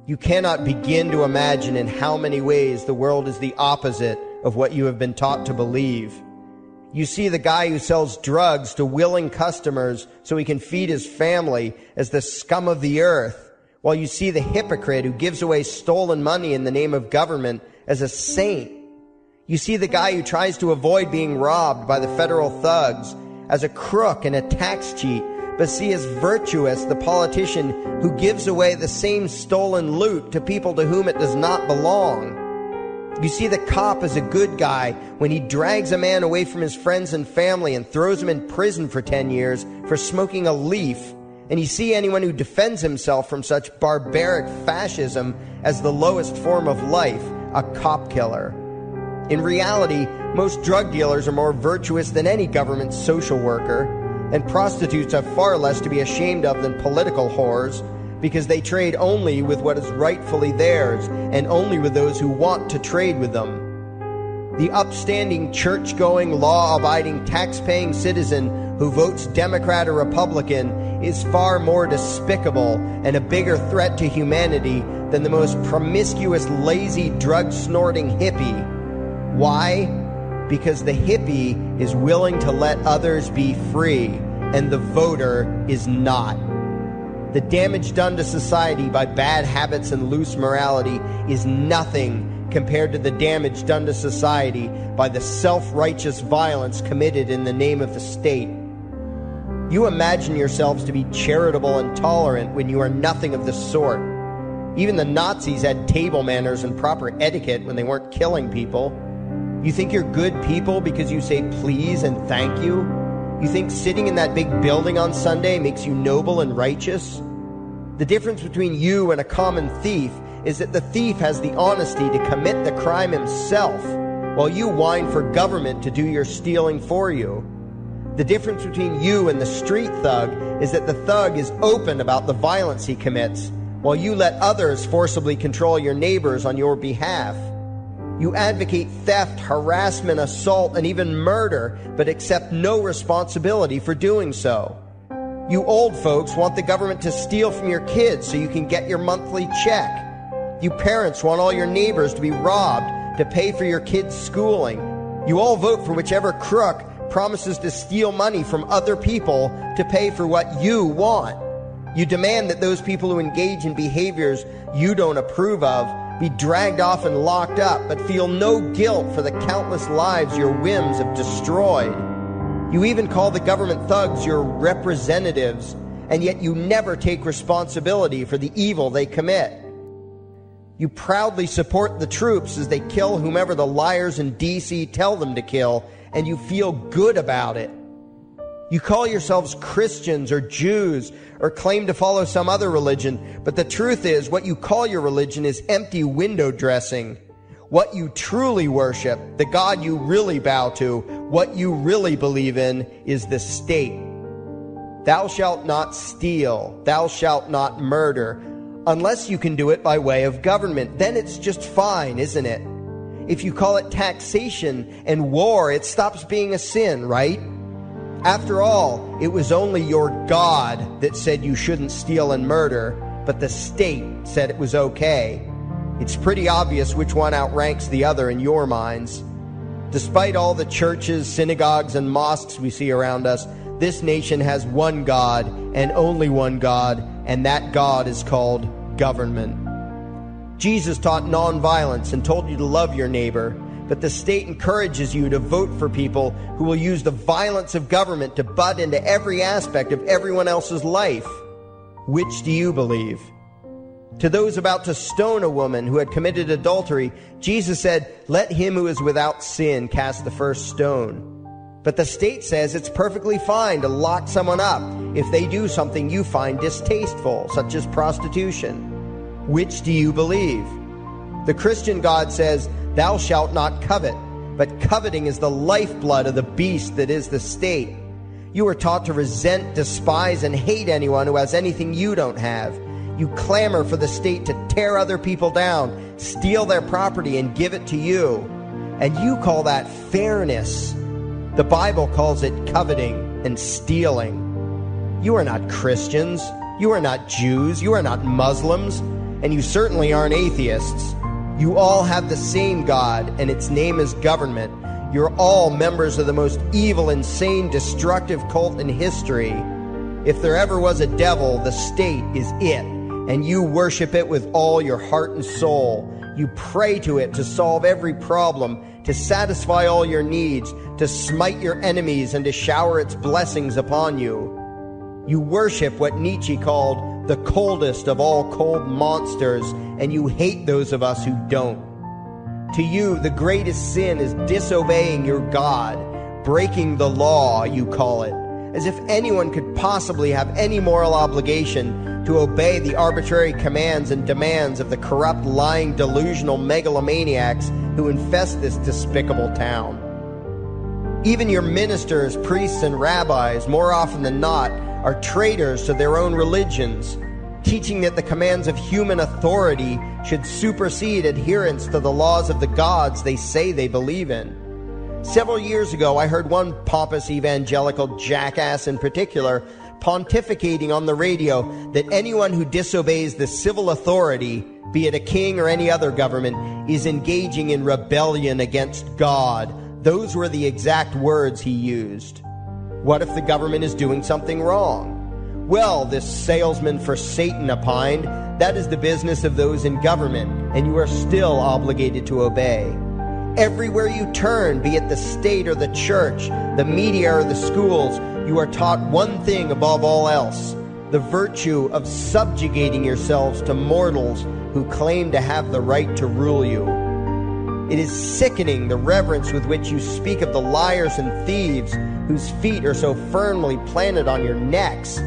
You cannot begin to imagine in how many ways the world is the opposite of what you have been taught to believe. You see the guy who sells drugs to willing customers so he can feed his family as the scum of the earth, while you see the hypocrite who gives away stolen money in the name of government as a saint. You see the guy who tries to avoid being robbed by the federal thugs as a crook and a tax cheat, but see as virtuous the politician who gives away the same stolen loot to people to whom it does not belong. You see the cop as a good guy when he drags a man away from his friends and family and throws him in prison for 10 years for smoking a leaf. And you see anyone who defends himself from such barbaric fascism as the lowest form of life, a cop killer. In reality, most drug dealers are more virtuous than any government social worker, and prostitutes have far less to be ashamed of than political whores, because they trade only with what is rightfully theirs, and only with those who want to trade with them. The upstanding, church-going, law-abiding, tax-paying citizen who votes Democrat or Republican is far more despicable and a bigger threat to humanity than the most promiscuous, lazy, drug-snorting hippie. Why? Because the hippie is willing to let others be free, and the voter is not. The damage done to society by bad habits and loose morality is nothing compared to the damage done to society by the self-righteous violence committed in the name of the state. You imagine yourselves to be charitable and tolerant when you are nothing of the sort. Even the Nazis had table manners and proper etiquette when they weren't killing people. You think you're good people because you say please and thank you? You think sitting in that big building on Sunday makes you noble and righteous? The difference between you and a common thief is that the thief has the honesty to commit the crime himself, while you whine for government to do your stealing for you. The difference between you and the street thug is that the thug is open about the violence he commits, while you let others forcibly control your neighbors on your behalf. You advocate theft, harassment, assault, and even murder, but accept no responsibility for doing so. You old folks want the government to steal from your kids so you can get your monthly check. You parents want all your neighbors to be robbed to pay for your kids' schooling. You all vote for whichever crook promises to steal money from other people to pay for what you want. You demand that those people who engage in behaviors you don't approve of be dragged off and locked up, but feel no guilt for the countless lives your whims have destroyed. You even call the government thugs your representatives, and yet you never take responsibility for the evil they commit. You proudly support the troops as they kill whomever the liars in D.C. tell them to kill, and you feel good about it. You call yourselves Christians or Jews or claim to follow some other religion, but the truth is what you call your religion is empty window dressing. What you truly worship, the God you really bow to, what you really believe in is the state. Thou shalt not steal, thou shalt not murder, unless you can do it by way of government. Then it's just fine, isn't it? If you call it taxation and war, it stops being a sin, right? After all, it was only your God that said you shouldn't steal and murder, but the state said it was okay. It's pretty obvious which one outranks the other in your minds. Despite all the churches, synagogues, and mosques we see around us, this nation has one God and only one God, and that God is called government. Jesus taught nonviolence and told you to love your neighbor, but the state encourages you to vote for people who will use the violence of government to butt into every aspect of everyone else's life. Which do you believe? To those about to stone a woman who had committed adultery, Jesus said, "Let him who is without sin cast the first stone." But the state says it's perfectly fine to lock someone up if they do something you find distasteful, such as prostitution. Which do you believe? The Christian God says, "Thou shalt not covet," but coveting is the lifeblood of the beast that is the state. You are taught to resent, despise, and hate anyone who has anything you don't have. You clamor for the state to tear other people down, steal their property, and give it to you. And you call that fairness. The Bible calls it coveting and stealing. You are not Christians. You are not Jews. You are not Muslims. and you certainly aren't atheists. You all have the same God, and its name is government. You're all members of the most evil, insane, destructive cult in history. If there ever was a devil, the state is it, and you worship it with all your heart and soul. You pray to it to solve every problem, to satisfy all your needs, to smite your enemies, and to shower its blessings upon you. You worship what Nietzsche called the coldest of all cold monsters, and you hate those of us who don't. To you, the greatest sin is disobeying your God, breaking the law, you call it, as if anyone could possibly have any moral obligation to obey the arbitrary commands and demands of the corrupt, lying, delusional megalomaniacs who infest this despicable town. Even your ministers, priests, and rabbis, more often than not, are traitors to their own religions, teaching that the commands of human authority should supersede adherence to the laws of the gods they say they believe in. Several years ago, I heard one pompous evangelical jackass in particular pontificating on the radio that anyone who disobeys the civil authority, be it a king or any other government, is engaging in rebellion against God. Those were the exact words he used. What if the government is doing something wrong? Well, this salesman for Satan opined, that is the business of those in government, and you are still obligated to obey. Everywhere you turn, be it the state or the church, the media or the schools, you are taught one thing above all else, the virtue of subjugating yourselves to mortals who claim to have the right to rule you. It is sickening the reverence with which you speak of the liars and thieves whose feet are so firmly planted on your necks.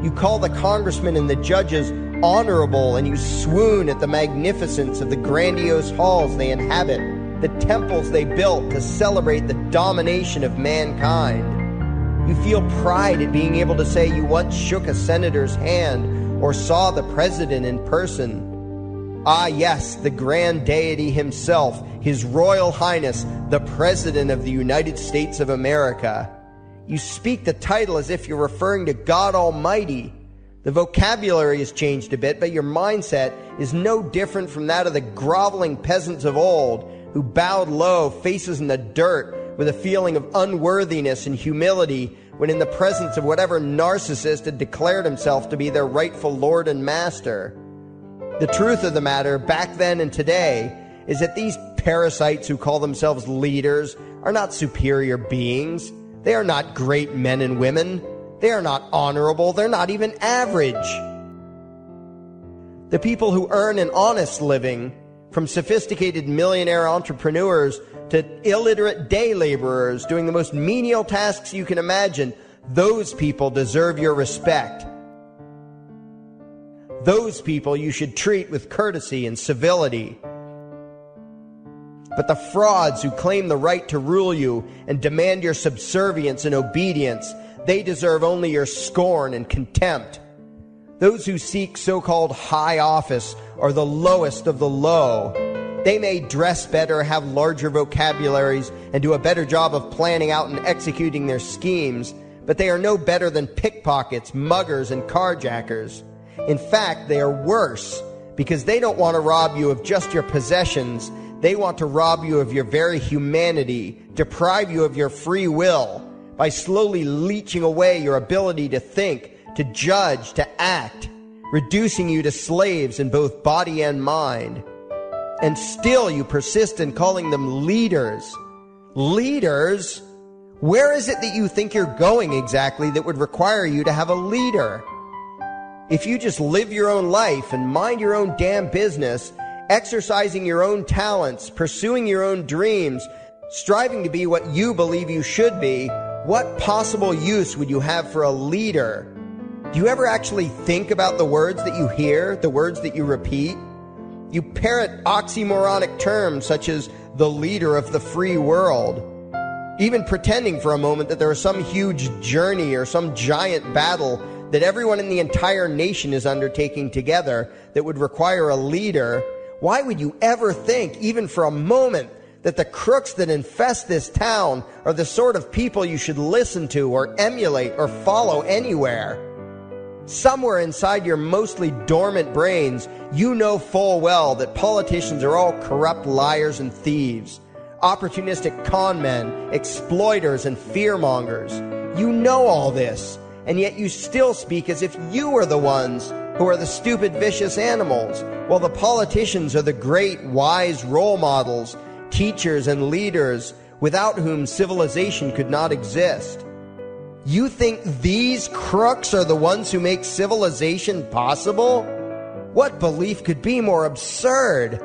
You call the congressmen and the judges honorable, and you swoon at the magnificence of the grandiose halls they inhabit, the temples they built to celebrate the domination of mankind. You feel pride at being able to say you once shook a senator's hand or saw the president in person. Ah, yes, the grand deity himself, His Royal Highness, the President of the United States of America. You speak the title as if you're referring to God Almighty. The vocabulary has changed a bit, but your mindset is no different from that of the groveling peasants of old who bowed low, faces in the dirt, with a feeling of unworthiness and humility when in the presence of whatever narcissist had declared himself to be their rightful lord and master. The truth of the matter, back then and today, is that these parasites who call themselves leaders are not superior beings. They are not great men and women. They are not honorable. They're not even average. The people who earn an honest living, from sophisticated millionaire entrepreneurs to illiterate day laborers doing the most menial tasks you can imagine, those people deserve your respect. Those people you should treat with courtesy and civility. But the frauds who claim the right to rule you and demand your subservience and obedience, they deserve only your scorn and contempt. Those who seek so-called high office are the lowest of the low. They may dress better, have larger vocabularies, and do a better job of planning out and executing their schemes, but they are no better than pickpockets, muggers, and carjackers. In fact, they are worse, because they don't want to rob you of just your possessions. They want to rob you of your very humanity, deprive you of your free will, by slowly leeching away your ability to think, to judge, to act, reducing you to slaves in both body and mind. And still you persist in calling them leaders. Leaders? Where is it that you think you're going exactly that would require you to have a leader? If you just live your own life and mind your own damn business, exercising your own talents, pursuing your own dreams, striving to be what you believe you should be, what possible use would you have for a leader? Do you ever actually think about the words that you hear, the words that you repeat? You parrot oxymoronic terms such as the leader of the free world, even pretending for a moment that there is some huge journey or some giant battle that everyone in the entire nation is undertaking together that would require a leader. Why would you ever think, even for a moment, that the crooks that infest this town are the sort of people you should listen to or emulate or follow anywhere? Somewhere inside your mostly dormant brains, you know full well that politicians are all corrupt liars and thieves, opportunistic con men, exploiters, and fearmongers. You know all this, and yet you still speak as if you are the ones who are the stupid, vicious animals, while the politicians are the great, wise role models, teachers, and leaders without whom civilization could not exist. You think these crooks are the ones who make civilization possible? What belief could be more absurd?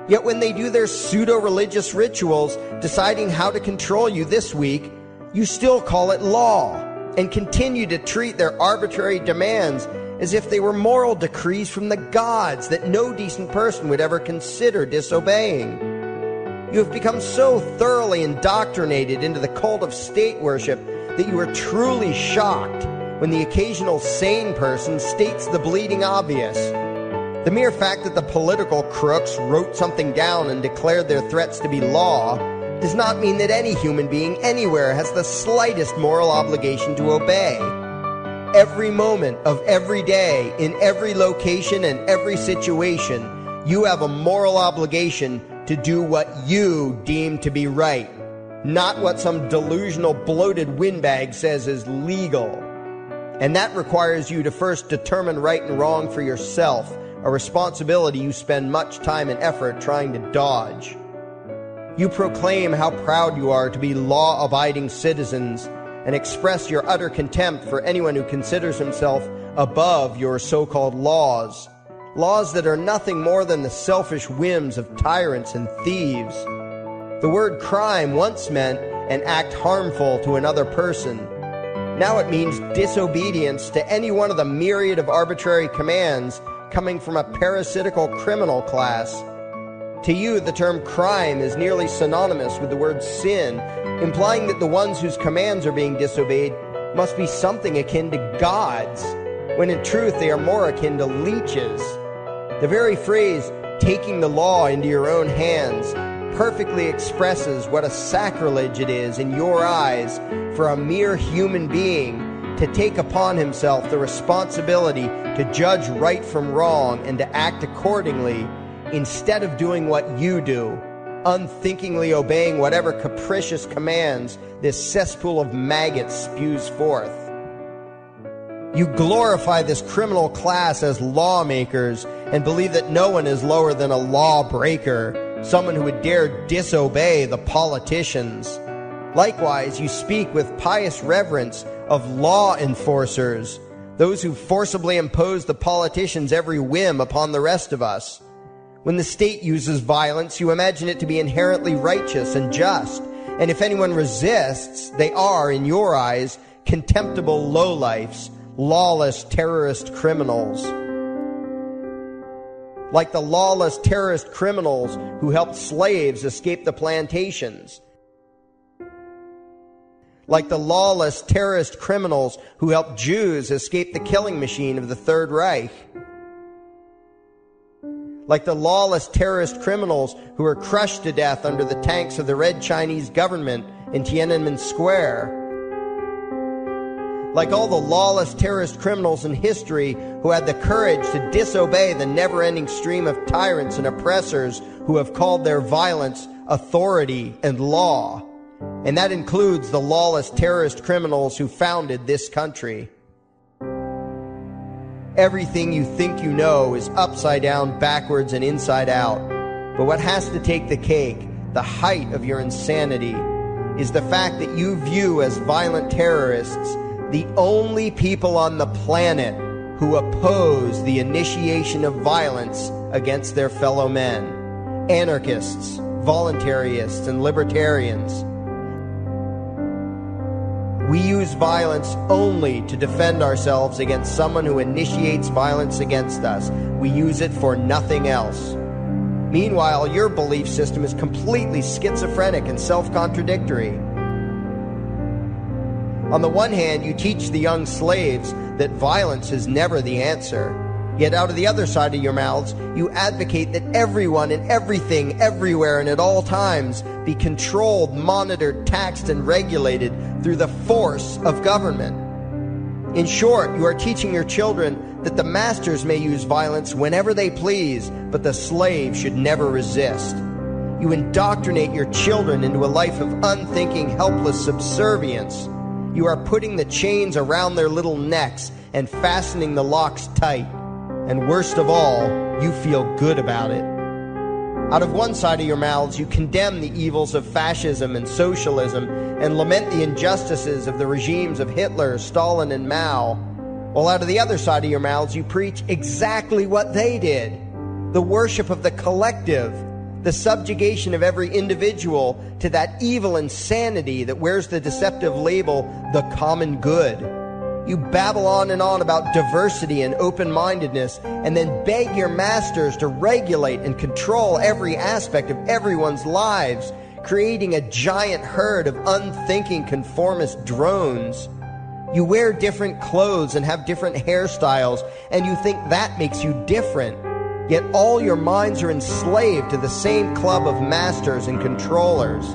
Yet when they do their pseudo-religious rituals, deciding how to control you this week, you still call it law, and continue to treat their arbitrary demands as if they were moral decrees from the gods that no decent person would ever consider disobeying. You have become so thoroughly indoctrinated into the cult of state worship that you are truly shocked when the occasional sane person states the bleeding obvious. The mere fact that the political crooks wrote something down and declared their threats to be law does not mean that any human being anywhere has the slightest moral obligation to obey. Every moment of every day, in every location and every situation, you have a moral obligation to do what you deem to be right, not what some delusional bloated windbag says is legal. And that requires you to first determine right and wrong for yourself, a responsibility you spend much time and effort trying to dodge. You proclaim how proud you are to be law-abiding citizens and express your utter contempt for anyone who considers himself above your so-called laws, laws that are nothing more than the selfish whims of tyrants and thieves. The word crime once meant an act harmful to another person. Now it means disobedience to any one of the myriad of arbitrary commands coming from a parasitical criminal class. To you, the term crime is nearly synonymous with the word sin, implying that the ones whose commands are being disobeyed must be something akin to gods, when in truth they are more akin to leeches. The very phrase, taking the law into your own hands, perfectly expresses what a sacrilege it is in your eyes for a mere human being to take upon himself the responsibility to judge right from wrong and to act accordingly, instead of doing what you do, unthinkingly obeying whatever capricious commands this cesspool of maggots spews forth. You glorify this criminal class as lawmakers and believe that no one is lower than a lawbreaker, someone who would dare disobey the politicians. Likewise, you speak with pious reverence of law enforcers, those who forcibly impose the politicians' every whim upon the rest of us. When the state uses violence, you imagine it to be inherently righteous and just, and if anyone resists, they are, in your eyes, contemptible lowlifes, lawless terrorist criminals. Like the lawless terrorist criminals who helped slaves escape the plantations. Like the lawless terrorist criminals who helped Jews escape the killing machine of the Third Reich. Like the lawless terrorist criminals who were crushed to death under the tanks of the Red Chinese government in Tiananmen Square. Like all the lawless terrorist criminals in history who had the courage to disobey the never-ending stream of tyrants and oppressors who have called their violence authority and law. And that includes the lawless terrorist criminals who founded this country. Everything you think you know is upside down, backwards, and inside out. But what has to take the cake, the height of your insanity, is the fact that you view as violent terrorists the only people on the planet who oppose the initiation of violence against their fellow men. Anarchists, voluntarists, and libertarians. We use violence only to defend ourselves against someone who initiates violence against us. We use it for nothing else. Meanwhile, your belief system is completely schizophrenic and self-contradictory. On the one hand, you teach the young slaves that violence is never the answer. Yet out of the other side of your mouths, you advocate that everyone and everything, everywhere and at all times be controlled, monitored, taxed, and regulated through the force of government. In short, you are teaching your children that the masters may use violence whenever they please, but the slave should never resist. You indoctrinate your children into a life of unthinking, helpless subservience. You are putting the chains around their little necks and fastening the locks tight. And worst of all, you feel good about it. Out of one side of your mouths, you condemn the evils of fascism and socialism and lament the injustices of the regimes of Hitler, Stalin, and Mao. While out of the other side of your mouths, you preach exactly what they did. The worship of the collective, the subjugation of every individual to that evil insanity that wears the deceptive label, the common good. You babble on and on about diversity and open-mindedness, and then beg your masters to regulate and control every aspect of everyone's lives, creating a giant herd of unthinking conformist drones. You wear different clothes and have different hairstyles, and you think that makes you different. Yet all your minds are enslaved to the same club of masters and controllers.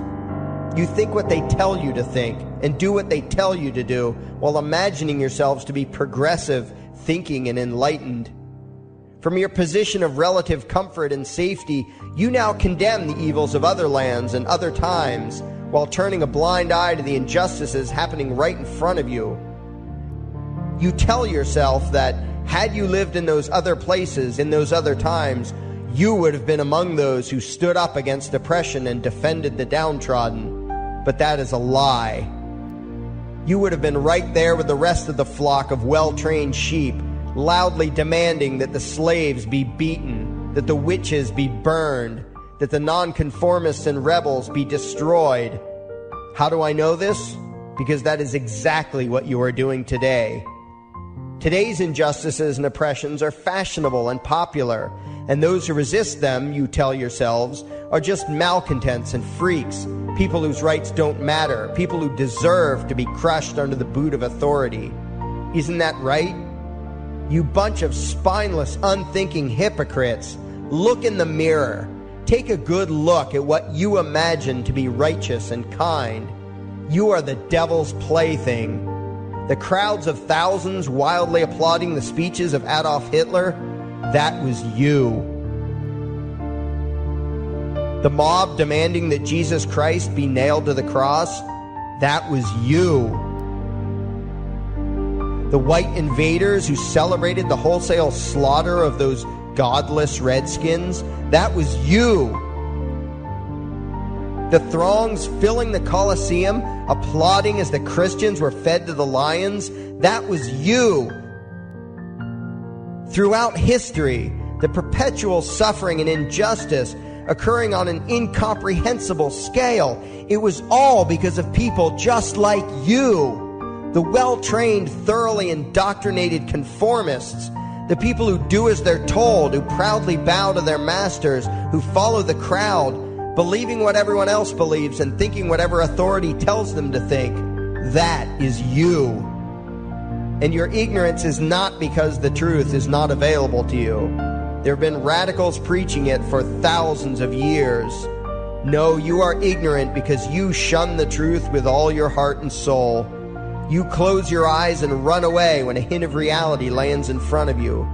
You think what they tell you to think and do what they tell you to do while imagining yourselves to be progressive, thinking, and enlightened. From your position of relative comfort and safety, you now condemn the evils of other lands and other times while turning a blind eye to the injustices happening right in front of you. You tell yourself that had you lived in those other places, in those other times, you would have been among those who stood up against oppression and defended the downtrodden. But that is a lie. You would have been right there with the rest of the flock of well-trained sheep, loudly demanding that the slaves be beaten, that the witches be burned, that the nonconformists and rebels be destroyed. How do I know this? Because that is exactly what you are doing today. Today's injustices and oppressions are fashionable and popular, and those who resist them, you tell yourselves, are just malcontents and freaks, people whose rights don't matter, people who deserve to be crushed under the boot of authority. Isn't that right? You bunch of spineless, unthinking hypocrites, look in the mirror. Take a good look at what you imagine to be righteous and kind. You are the devil's plaything. The crowds of thousands wildly applauding the speeches of Adolf Hitler, that was you. The mob demanding that Jesus Christ be nailed to the cross, that was you. The white invaders who celebrated the wholesale slaughter of those godless redskins, that was you. The throngs filling the Colosseum, applauding as the Christians were fed to the lions, that was you. Throughout history, the perpetual suffering and injustice occurring on an incomprehensible scale, it was all because of people just like you. The well-trained, thoroughly indoctrinated conformists, the people who do as they're told, who proudly bow to their masters, who follow the crowd, believing what everyone else believes and thinking whatever authority tells them to think. That is you. And your ignorance is not because the truth is not available to you. There have been radicals preaching it for thousands of years. No, you are ignorant because you shun the truth with all your heart and soul. You close your eyes and run away when a hint of reality lands in front of you.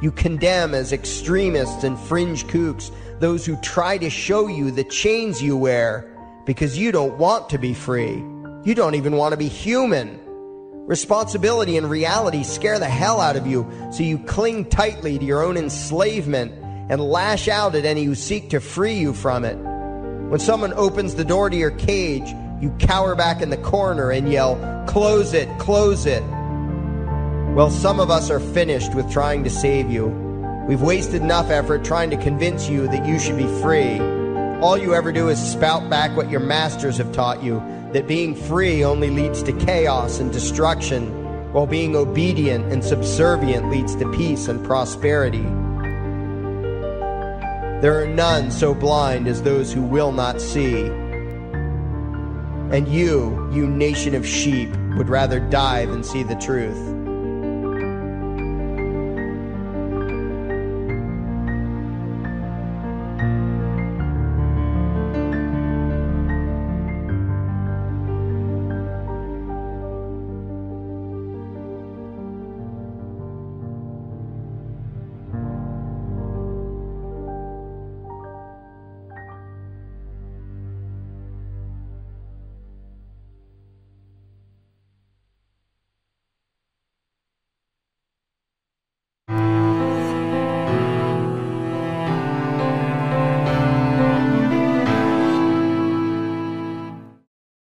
You condemn as extremists and fringe kooks those who try to show you the chains you wear because you don't want to be free. You don't even want to be human. Responsibility and reality scare the hell out of you, so you cling tightly to your own enslavement and lash out at any who seek to free you from it. When someone opens the door to your cage, you cower back in the corner and yell, "Close it, close it." Well, some of us are finished with trying to save you. We've wasted enough effort trying to convince you that you should be free. All you ever do is spout back what your masters have taught you, that being free only leads to chaos and destruction, while being obedient and subservient leads to peace and prosperity. There are none so blind as those who will not see. And you nation of sheep, would rather die than see the truth.